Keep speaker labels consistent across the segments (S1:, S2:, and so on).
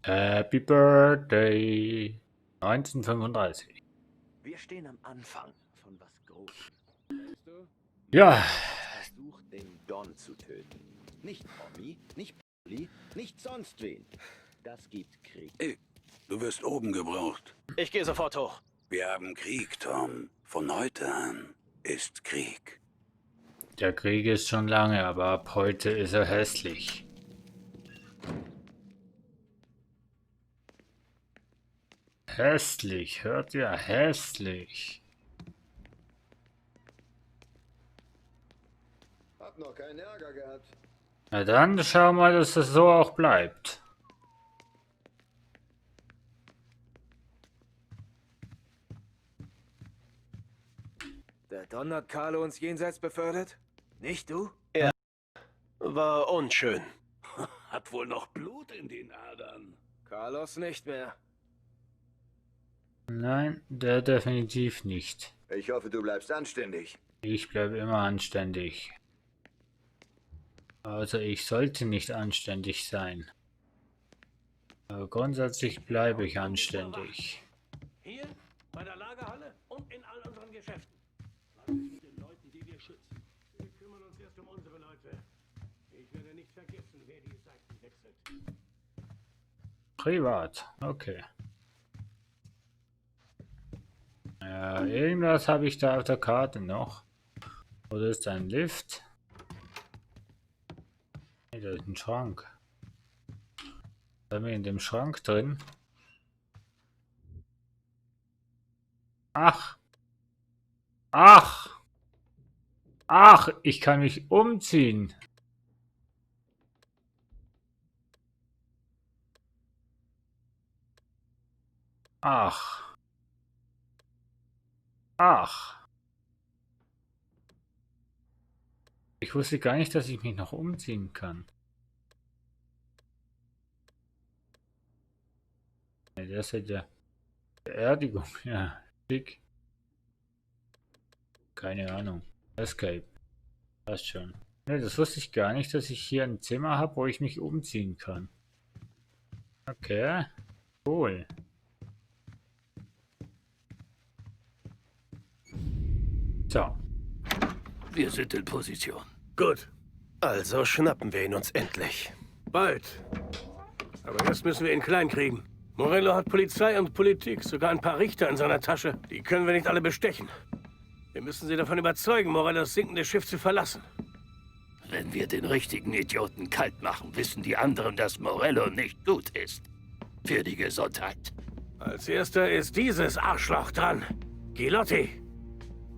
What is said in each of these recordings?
S1: Happy Birthday 1935.
S2: Wir stehen am Anfang von was Großem.
S1: Ja,
S2: Versucht, den Don zu töten. Nicht Tommy, nicht Polly, nicht sonst wen. Das gibt Krieg.
S3: Hey, du wirst oben gebraucht.
S4: Ich gehe sofort hoch.
S3: Wir haben Krieg, Tom. Von heute an ist Krieg.
S1: der Krieg ist schon lange, aber ab heute ist er hässlich. Hässlich, hört ihr? Hässlich.
S5: Hab noch keinen Ärger gehabt.
S1: Na dann schau mal, dass das so auch bleibt.
S6: Der Don hat Carlo ins Jenseits befördert? Nicht du?
S4: War unschön.
S3: Hat wohl noch Blut in den Adern.
S6: Carlos nicht mehr.
S1: Nein, der definitiv nicht.
S5: Ich hoffe, du bleibst anständig.
S1: Ich bleibe immer anständig. Also ich sollte nicht anständig sein. Aber grundsätzlich bleibe ich anständig.
S7: Hier, bei der Lagerhalle und in all unseren Geschäften. Den Leuten, die wir schützen. Wir kümmern uns erst um unsere Leute. Ich werde nicht vergessen, wer die Seiten wechselt.
S1: Privat, okay. Ja, irgendwas habe ich da auf der Karte noch. Oder ist ein Lift? Nee, da ist ein Schrank. Was haben wir in dem Schrank drin? Ach! Ach! Ach! Ich kann mich umziehen! Ach! Ach! Ich wusste gar nicht, dass ich mich noch umziehen kann. Ja, das ist ja Beerdigung, ja, schick. Keine Ahnung. Escape. Passt schon. Ne, das wusste ich gar nicht, dass ich hier ein Zimmer habe, wo ich mich umziehen kann. Okay. Cool. So.
S7: Wir sind in Position.
S4: Gut. Also schnappen wir ihn uns endlich. Bald. Aber erst müssen wir ihn klein kriegen. Morello hat Polizei und Politik, sogar ein paar Richter in seiner Tasche. Die können wir nicht alle bestechen. Wir müssen sie davon überzeugen, Morellos sinkendes Schiff zu verlassen.
S7: Wenn wir den richtigen Idioten kalt machen, wissen die anderen, dass Morello nicht gut ist. Für die Gesundheit.
S4: Als erster ist dieses Arschloch dran. Gilotti.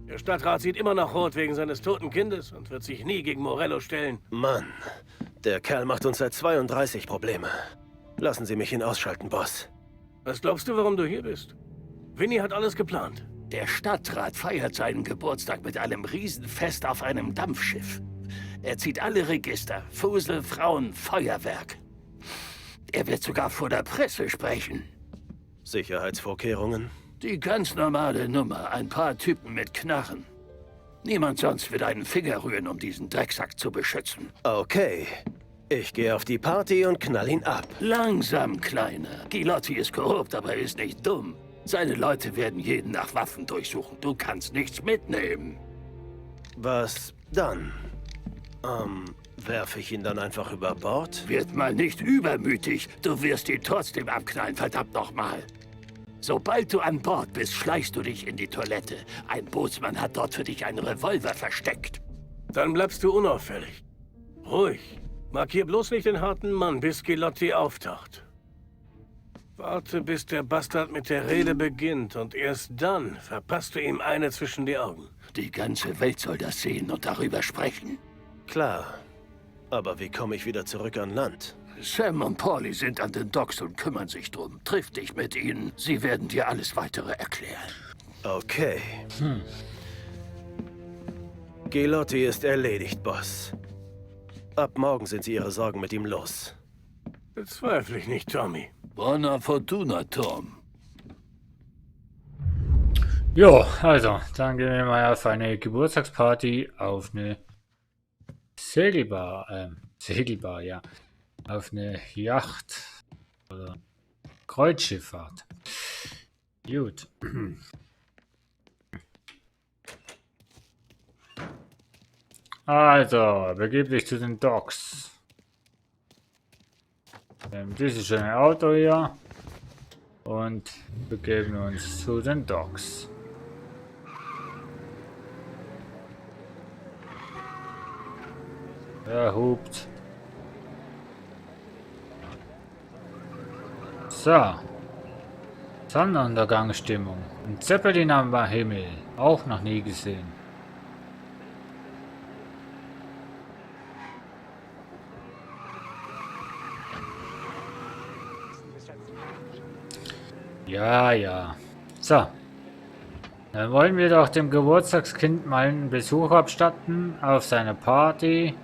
S4: Der Stadtrat sieht immer noch rot wegen seines toten Kindes und wird sich nie gegen Morello stellen.
S8: Mann, der Kerl macht uns seit 32 Probleme. Lassen Sie mich ihn ausschalten, Boss.
S4: Was glaubst du, warum du hier bist? Vinny hat alles geplant.
S7: Der Stadtrat feiert seinen Geburtstag mit einem Riesenfest auf einem Dampfschiff. Er zieht alle Register, Fusel, Frauen, Feuerwerk. Er wird sogar vor der Presse sprechen.
S8: Sicherheitsvorkehrungen?
S7: Die ganz normale Nummer, ein paar Typen mit Knarren. Niemand sonst wird einen Finger rühren, um diesen Drecksack zu beschützen.
S8: Okay. Ich gehe auf die Party und knall ihn ab.
S7: Langsam, Kleiner. Gilotti ist korrupt, aber er ist nicht dumm. Seine Leute werden jeden nach Waffen durchsuchen. Du kannst nichts mitnehmen.
S8: Was dann? Werfe ich ihn dann einfach über Bord?
S7: Wird mal nicht übermütig. Du wirst ihn trotzdem abknallen, verdammt nochmal. Sobald du an Bord bist, schleichst du dich in die Toilette. Ein Bootsmann hat dort für dich einen Revolver versteckt.
S4: Dann bleibst du unauffällig. Ruhig. Markier bloß nicht den harten Mann, bis Gilotti auftaucht. Warte, bis der Bastard mit der Rede beginnt und erst dann verpasst du ihm eine zwischen die Augen.
S7: Die ganze Welt soll das sehen und darüber sprechen.
S8: Klar. Aber wie komme ich wieder zurück an Land?
S7: Sam und Paulie sind an den Docks und kümmern sich drum. Triff dich mit ihnen. Sie werden dir alles Weitere erklären.
S8: Okay. Gilotti ist erledigt, Boss. Ab morgen sind Sie Ihre Sorgen mit ihm los.
S4: Bezweifle ich nicht, Tommy.
S7: Buona fortuna, Tom.
S1: Jo, also, dann gehen wir mal auf eine Geburtstagsparty, auf eine Segelbar, ja, auf eine Yacht, oder Kreuzschifffahrt. Gut. Also, begib dich zu den Docks. Dieses schöne Auto hier. Und begeben uns zu den Docks. Er hupt. So. Sonnenuntergangsstimmung. Ein Zeppelin am Himmel. Auch noch nie gesehen. Ja, ja. So. Dann wollen wir doch dem Geburtstagskind mal einen Besuch abstatten auf seiner Party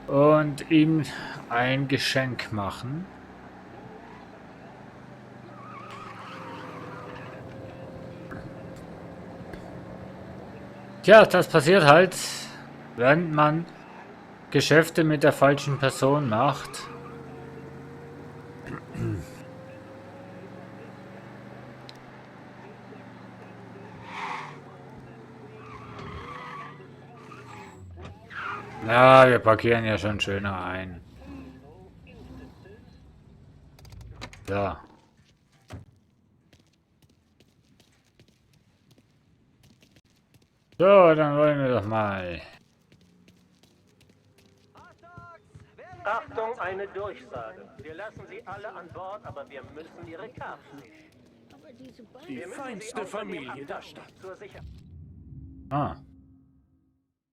S1: und ihm ein Geschenk machen. Tja, das passiert halt, wenn man Geschäfte mit der falschen Person macht. Ja, wir parkieren ja schon schöner ein. So. So, dann wollen wir doch mal.
S9: Achtung, eine Durchsage. Wir lassen Sie alle an Bord, aber wir müssen Ihre Karten nicht.
S4: Die feinste Familie der Stadt.
S9: Zur Sicherheit.
S1: Ah.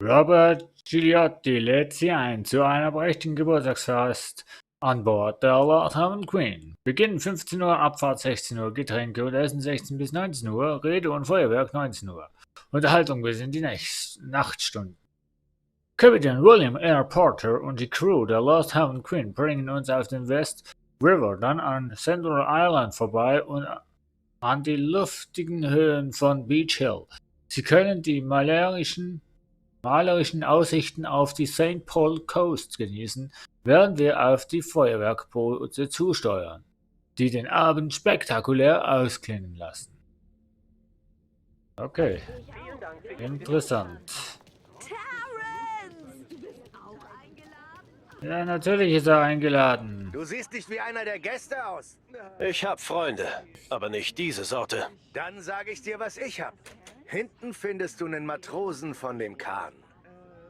S1: Robert Gigliotti lädt Sie ein zu einer prächtigen Geburtstagsfest an Bord der Lord Haven Queen. Beginn 15 Uhr, Abfahrt 16 Uhr, Getränke und Essen 16 bis 19 Uhr, Rede und Feuerwerk 19 Uhr. Unterhaltung bis in die Nachtstunden. Kapitän William R. Porter und die Crew der Lost Haven Queen bringen uns auf den West River, dann an Central Island vorbei und an die luftigen Höhen von Beach Hill. Sie können die malerischen Aussichten auf die St. Paul Coast genießen, während wir auf die Feuerwerkboote zusteuern, die den Abend spektakulär ausklingen lassen. Okay, interessant. Ja, natürlich ist er eingeladen.
S2: Du siehst nicht wie einer der Gäste aus.
S8: Ich hab Freunde, aber nicht diese Sorte.
S2: Dann sage ich dir, was ich hab. Hinten findest du einen Matrosen von dem Kahn.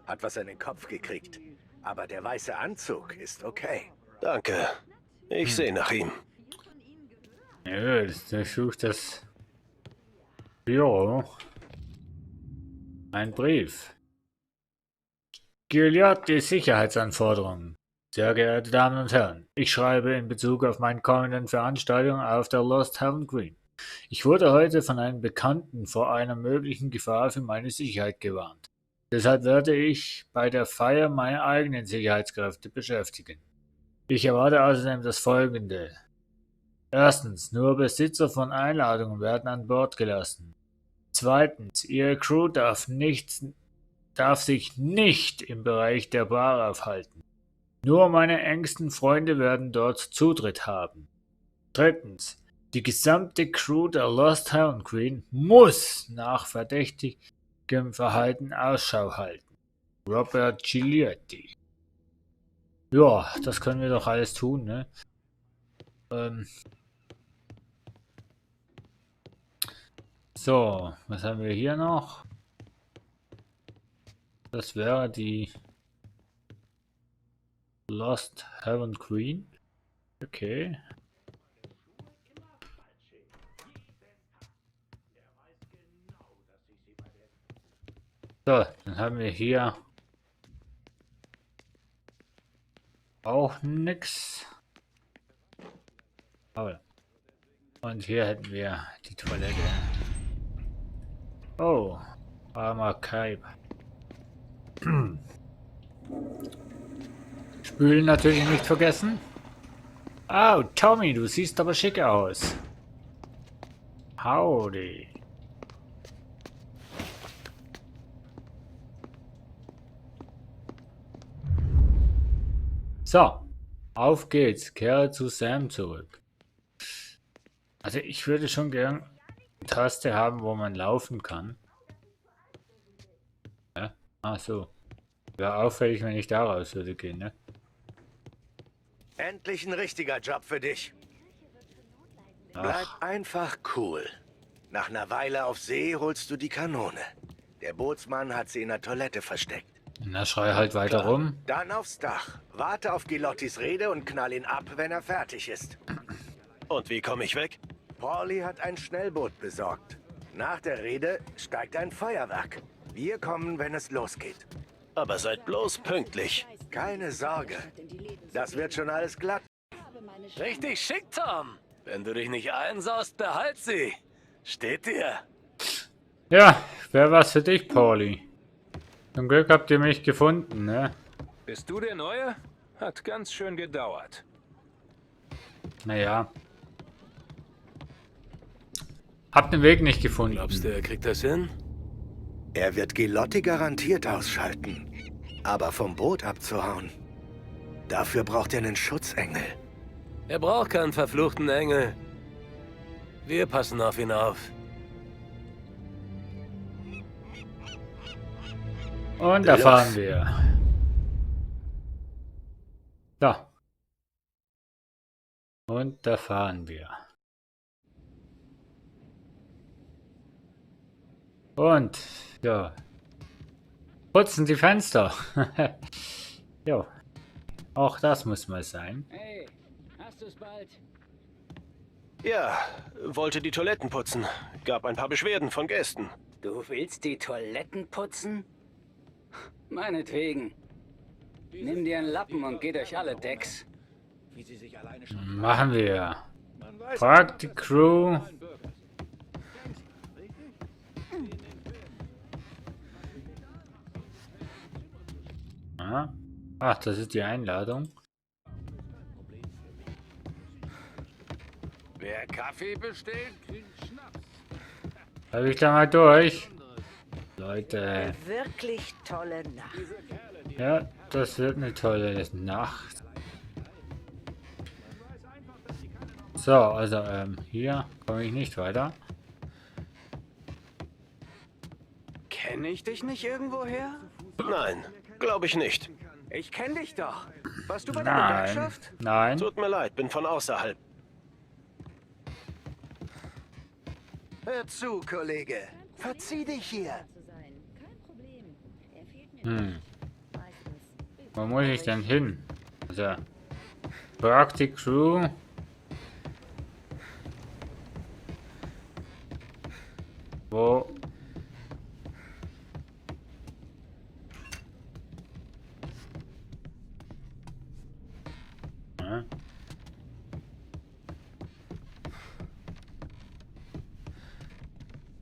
S2: Hat was an den Kopf gekriegt. Aber der weiße Anzug ist okay.
S8: Danke. Ich sehe nach ihm.
S1: Ja, ich suche das Büro. Ein Brief. Gigliotti Sicherheitsanforderungen. Sehr geehrte Damen und Herren, ich schreibe in Bezug auf meine kommenden Veranstaltungen auf der Lost Haven Queen. Ich wurde heute von einem Bekannten vor einer möglichen Gefahr für meine Sicherheit gewarnt. Deshalb werde ich bei der Feier meine eigenen Sicherheitskräfte beschäftigen. Ich erwarte außerdem das Folgende. Erstens, nur Besitzer von Einladungen werden an Bord gelassen. Zweitens, Ihre Crew darf sich nicht im Bereich der Bar aufhalten. Nur meine engsten Freunde werden dort Zutritt haben. Drittens, die gesamte Crew der Lost Haven Queen muss nach verdächtigem Verhalten Ausschau halten. Robert Gigliotti. Ja, das können wir doch alles tun, ne? So, was haben wir hier noch? Das wäre die Lost Haven Queen. Okay. So, dann haben wir hier auch nix. Und hier hätten wir die Toilette. Oh, armer Kaib. Spülen natürlich nicht vergessen. Oh, Tommy, du siehst aber schick aus. Howdy. So, auf geht's. Kehre zu Sam zurück. Also ich würde schon gern eine Taste haben, wo man laufen kann. Ja? Ach so. Wäre auffällig, wenn ich da raus würde gehen, ne?
S2: Endlich ein richtiger Job für dich. Bleib
S1: Ach,
S2: einfach cool. Nach einer Weile auf See holst du die Kanone. Der Bootsmann hat sie in der Toilette versteckt.
S1: na schrei halt weiter rum.
S2: Dann aufs Dach. Warte auf Gilottis Rede und knall ihn ab, wenn er fertig ist.
S8: Und wie komme ich weg?
S2: Pauli hat ein Schnellboot besorgt. Nach der Rede steigt ein Feuerwerk. Wir kommen, wenn es losgeht.
S8: Aber seid bloß pünktlich.
S2: Keine Sorge. Das wird schon alles glatt.
S6: Richtig schick, Tom. Wenn du dich nicht einsaust, behalt sie. Steht dir.
S1: Ja, wäre was für dich, Pauli. Zum Glück habt ihr mich gefunden, ne?
S6: Bist du der Neue? Hat ganz schön gedauert.
S1: Naja. Hab den Weg nicht gefunden.
S4: Glaubst du, er kriegt das hin?
S2: Er wird Gilotti garantiert ausschalten. Aber vom Boot abzuhauen, dafür braucht er einen Schutzengel.
S4: Er braucht keinen verfluchten Engel. Wir passen auf ihn auf.
S1: Und da
S2: Los.
S1: fahren wir. Da. Und da fahren wir. Und, ja. Putzen die Fenster. Jo. Auch das muss mal sein.
S7: Hey, hast du's bald?
S8: Ja, wollte die Toiletten putzen. Gab ein paar Beschwerden von Gästen.
S7: Du willst die Toiletten putzen? Meinetwegen. Nimm dir einen Lappen und geht euch alle Decks.
S1: Machen wir. Fragt die Crew. Ja. Ach, das ist die Einladung.
S6: Wer Kaffee bestellt, kriegt Schnaps.
S1: Hab ich da mal durch. Leute.
S10: Wirklich tolle Nacht.
S1: Ja, das wird eine tolle Nacht. So, also hier komme ich nicht weiter.
S6: Kenn ich dich nicht irgendwoher?
S8: Nein, glaube ich nicht.
S6: Ich kenn dich doch. Warst du bei der
S1: Nein,
S6: Gewerkschaft?
S1: nein.
S8: Tut mir leid, bin von außerhalb.
S2: Hör zu, Kollege. Verzieh dich hier.
S1: Wo muss ich denn hin? Also, frag die Crew. Wo? Ja.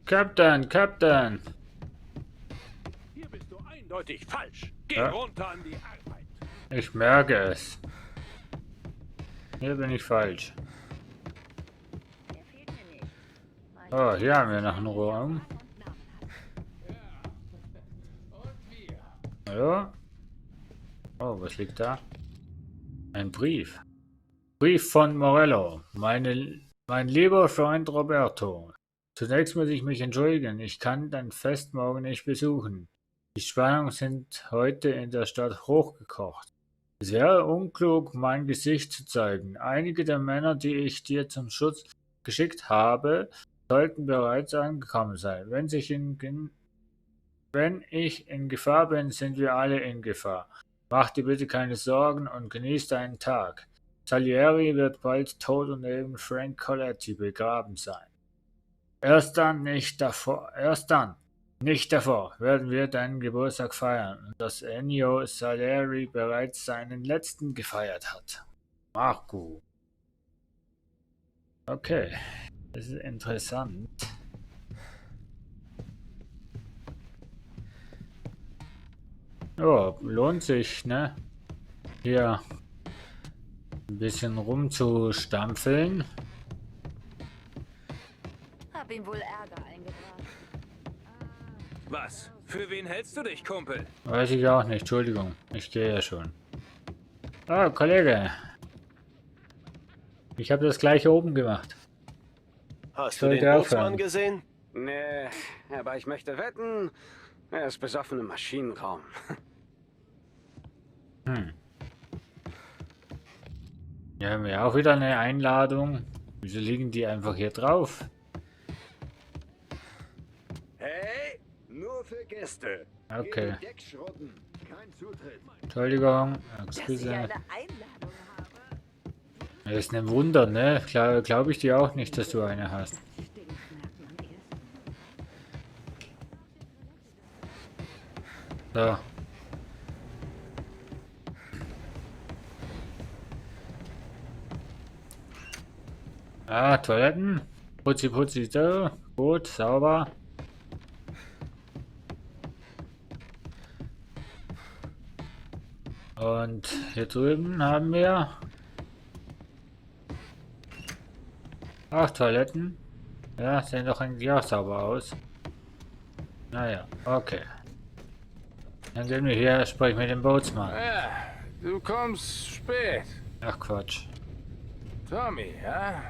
S1: Captain, Captain!
S6: Hier bist du eindeutig falsch. Geh
S1: Ja.
S6: runter an die Arbeit.
S1: Ich merke es. Hier bin ich falsch. Oh, hier haben wir noch einen Raum. Ja. Oh, was liegt da? Ein Brief. Brief von Morello. Mein lieber Freund Roberto. Zunächst muss ich mich entschuldigen. Ich kann dein Fest morgen nicht besuchen. Die Spannungen sind heute in der Stadt hochgekocht. Es wäre unklug, mein Gesicht zu zeigen. Einige der Männer, die ich dir zum Schutz geschickt habe, sollten bereits angekommen sein. Wenn ich in Gefahr bin, sind wir alle in Gefahr. Mach dir bitte keine Sorgen und genieß deinen Tag. Salieri wird bald tot und neben Frank Coletti begraben sein. Erst dann, nicht davor, werden wir deinen Geburtstag feiern, und dass Ennio Salieri bereits seinen letzten gefeiert hat. Marco. Okay, das ist interessant. Ja, lohnt sich, ne? Hier ein bisschen rumzustampfeln.
S10: Hab ihm wohl Ärger eingebracht.
S6: Was? Für wen hältst du dich, Kumpel?
S1: Weiß ich auch nicht, Entschuldigung. Ich gehe ja schon. Ah, Kollege. Ich habe das gleiche oben gemacht.
S8: Hast du
S1: soll
S8: den
S1: der
S8: Bootsmann
S1: fahren?
S8: gesehen?
S11: Nee, aber ich möchte wetten, er ist besoffen im Maschinenraum.
S1: Hm. Hier haben wir auch wieder eine Einladung. Wieso liegen die einfach hier drauf?
S5: Hey, nur für Gäste.
S1: Okay.
S5: Geh Deck schrotten. Kein Zutritt.
S1: Entschuldigung.
S10: Dass ich
S1: Excuse.
S10: eine Einladung habe.
S1: Das ist ein Wunder, ne? Glaube ich dir auch nicht, dass du eine hast.
S10: Stinkt, merkt man erst.
S1: So. Ah, Toiletten. Putzi, putzi, so. Gut, sauber. Und hier drüben haben wir... Ach, Toiletten. Ja, sehen doch eigentlich auch sauber aus. Naja, okay. Dann gehen wir hier, sprechen mit dem Bootsmann.
S6: Ja, du kommst spät.
S1: Ach Quatsch.
S6: Tommy, ja?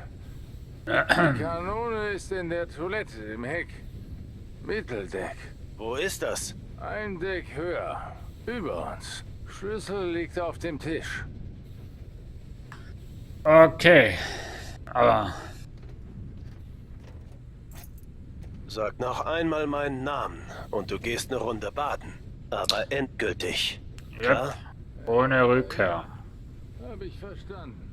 S6: Die Kanone ist in der Toilette im Heck. Mitteldeck.
S8: Wo ist das?
S6: Ein Deck höher. Über uns. Schlüssel liegt auf dem Tisch.
S1: Okay. Aber...
S8: Sag noch einmal meinen Namen und du gehst eine Runde baden. Aber endgültig.
S1: Yep. Ohne Rückkehr.
S6: Hab ich verstanden.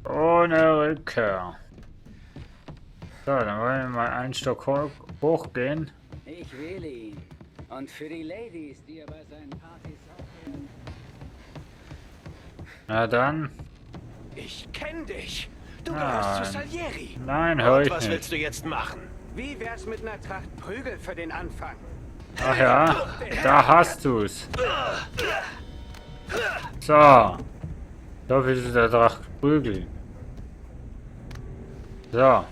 S1: Ohne Rückkehr. So, dann wollen wir mal einen Stock hochgehen.
S11: Ich wähle ihn. Und für die Ladies, die er bei seinen Partys aufhören.
S1: Na dann.
S2: Ich kenn dich. Du
S1: Nein.
S2: gehörst zu Salieri.
S1: Nein, hör
S8: Und
S1: ich
S8: was
S1: nicht.
S8: willst du jetzt machen?
S11: Wie wär's mit einer Tracht Prügel für den Anfang?
S1: Ach ja, da hast du's. So. So viel zu der Tracht prügeln. So.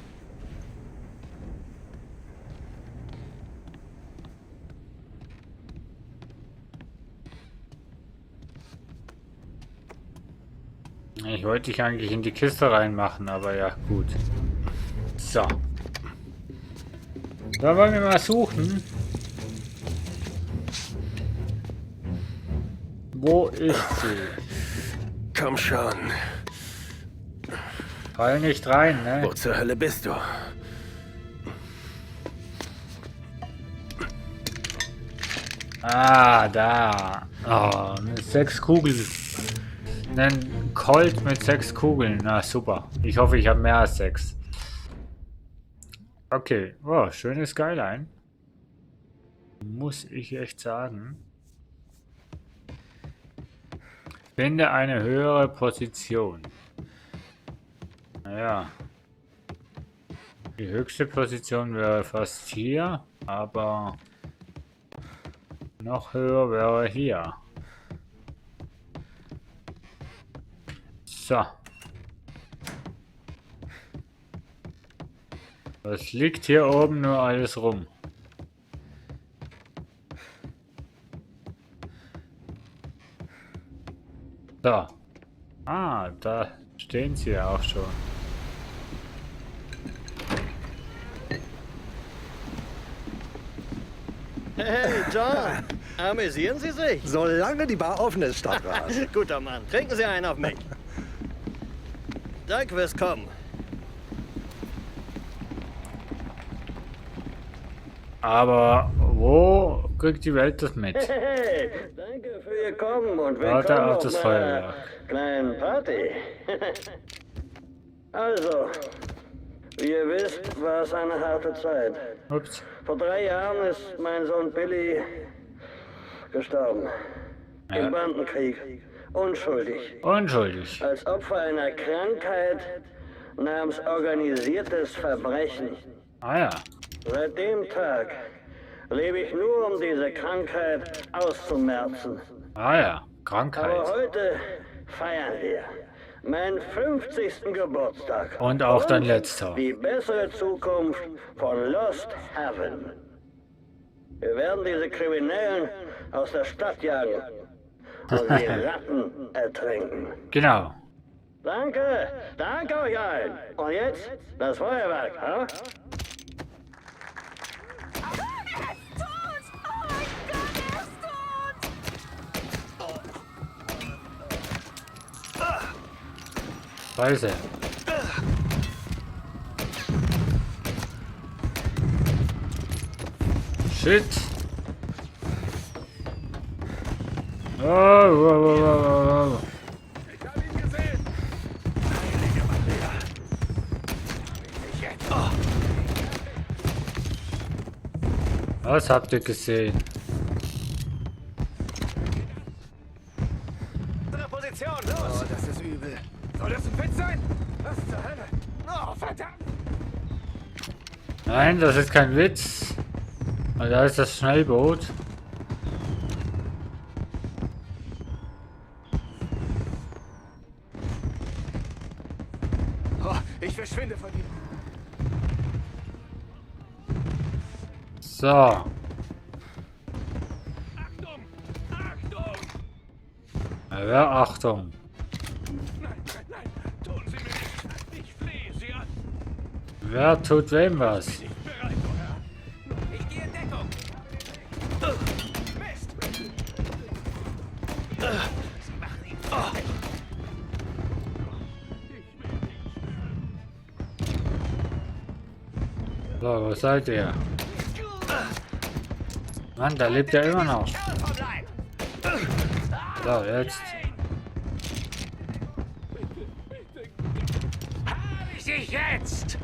S1: Ich wollte dich eigentlich in die Kiste reinmachen, aber ja, gut. So. Da wollen wir mal suchen. Wo ist sie?
S8: Komm schon.
S1: Fall nicht rein, ne?
S8: Wo zur Hölle bist du?
S1: Ah, da. Oh, mit 6 Kugeln. Ein Colt mit 6 Kugeln. Na super. Ich hoffe, ich habe mehr als 6. Okay. Oh, schönes Skyline. Muss ich echt sagen. Finde eine höhere Position. Naja. Die höchste Position wäre fast hier, aber noch höher wäre hier. So. Was liegt hier oben nur alles rum? So. Ah, da stehen sie ja auch schon.
S12: Hey, John, amüsieren Sie sich?
S2: Solange die Bar offen ist, Stadtrat.
S12: Guter Mann, trinken Sie einen auf mich. Danke fürs Kommen.
S1: Aber wo kriegt die Welt das mit?
S12: Hey, danke für Ihr Kommen und
S1: Warte
S12: willkommen
S1: auf das
S12: auf meiner
S1: Feuerwerk.
S12: kleinen Party. Also, wie ihr wisst, war es eine harte Zeit.
S1: Ups.
S12: Vor 3 Jahren ist mein Sohn Billy gestorben.
S1: Ja.
S12: Im Bandenkrieg. Unschuldig.
S1: Unschuldig.
S12: Als Opfer einer Krankheit namens organisiertes Verbrechen.
S1: Ah ja.
S12: Seit dem Tag lebe ich nur, um diese Krankheit auszumerzen.
S1: Ah ja.
S12: Aber
S1: Krankheit.
S12: heute feiern wir meinen 50. Geburtstag.
S1: Und auch dein letzter.
S12: Die bessere Zukunft von Lost Haven. Wir werden diese Kriminellen aus der Stadt jagen und die Ratten ertränken.
S1: Genau.
S12: Danke, danke euch allen. Und jetzt das Feuerwerk, ha?
S1: Scheiße. Shit. Oh, oh, oh, oh, oh.
S4: Ich hab ihn gesehen. Heilige Maria.
S1: Was habt ihr gesehen?
S2: Position, los! Oh, das ist übel. Soll das ein Witz sein? Was zur Hölle? Oh, verdammt!
S1: Nein, das ist kein Witz. Weil da ist das Schnellboot.
S2: Oh, ich verschwinde von ihm.
S1: So.
S4: Achtung! Achtung!
S1: Ja, Achtung.
S4: Nein, nein, nein! Tun Sie mir nicht! Ich flehe Sie an!
S1: Wer tut wem was?
S4: Nicht bereit, oh Herr! Ich gehe in Deckung! Mist! Sie machen ihn fertig!
S1: So, wo seid ihr? Mann, da lebt er immer noch. So, jetzt.
S4: Hab ich dich jetzt!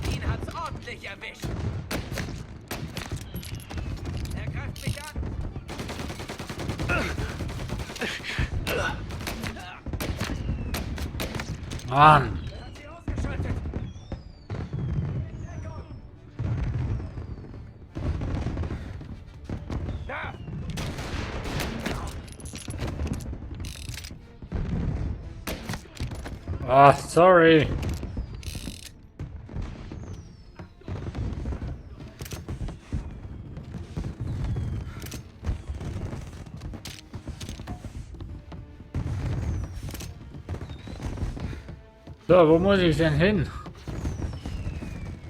S4: Ihn hat's ordentlich erwischt! Er greift mich an!
S1: Mann.
S4: Er hat sie ausgeschaltet! Da!
S1: Ah, sorry. So, wo muss ich denn hin?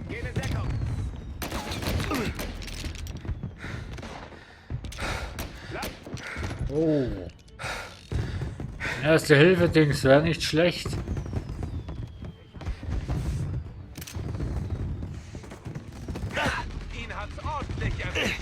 S4: Geh in Deckung!
S1: Oh. Erste Hilfe-Dings wäre nicht schlecht.
S4: Ihn hat's ordentlich erwischt!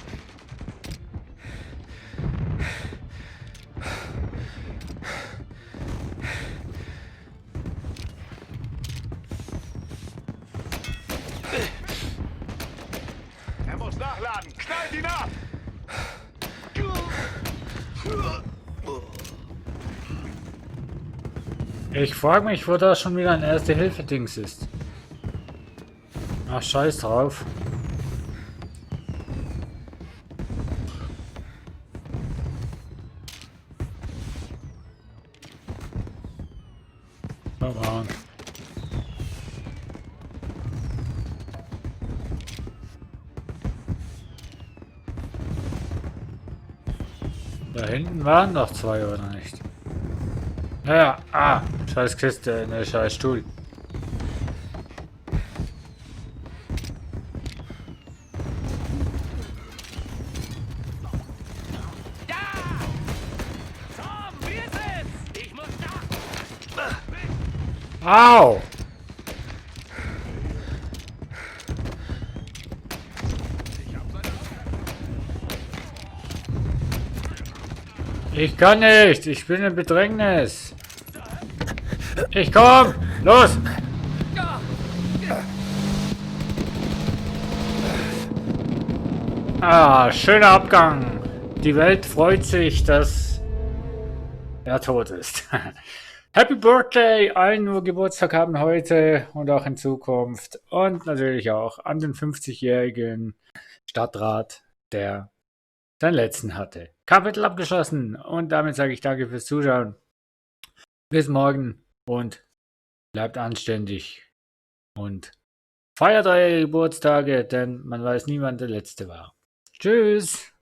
S2: Er muss nachladen. Knallt ihn ab!
S1: Ich frage mich, wo da schon wieder ein Erste-Hilfe-Dings ist. Ach, scheiß drauf. Come on. Da hinten waren noch zwei, oder nicht? Ja, scheiß Kiste, ne, scheiß Stuhl.
S4: Tom, wir sind's! Ich muss nach!
S1: Au! Ich kann nicht, ich bin in Bedrängnis. Ich komm! Los! Ah, schöner Abgang. Die Welt freut sich, dass er tot ist. Happy Birthday allen, wo Geburtstag haben heute und auch in Zukunft. Und natürlich auch an den 50-jährigen Stadtrat, der seinen letzten hatte. Kapitel abgeschlossen und damit sage ich danke fürs Zuschauen. Bis morgen und bleibt anständig und feiert eure Geburtstage, denn man weiß nie, wann der letzte war. Tschüss!